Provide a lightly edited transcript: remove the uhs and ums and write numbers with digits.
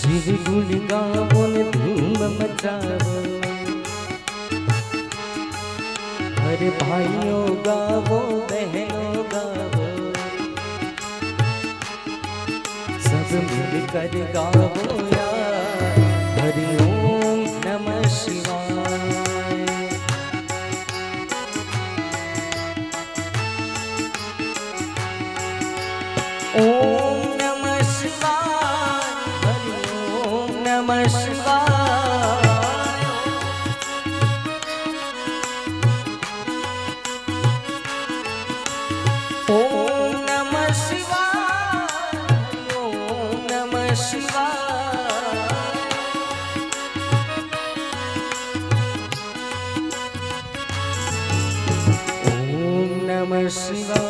शिव गुण गावो ने धूम मचावो, हरे भाइयों गावो बहनों गावो, सब मिलकर गावो यार, हरि ओम नमः शिवाय। ओम नमः शिवाय, हरि ओम नमः शिवाय। ओम नमः शिवाय, ओम नमः शिवाय। ओम नमः शिवाय।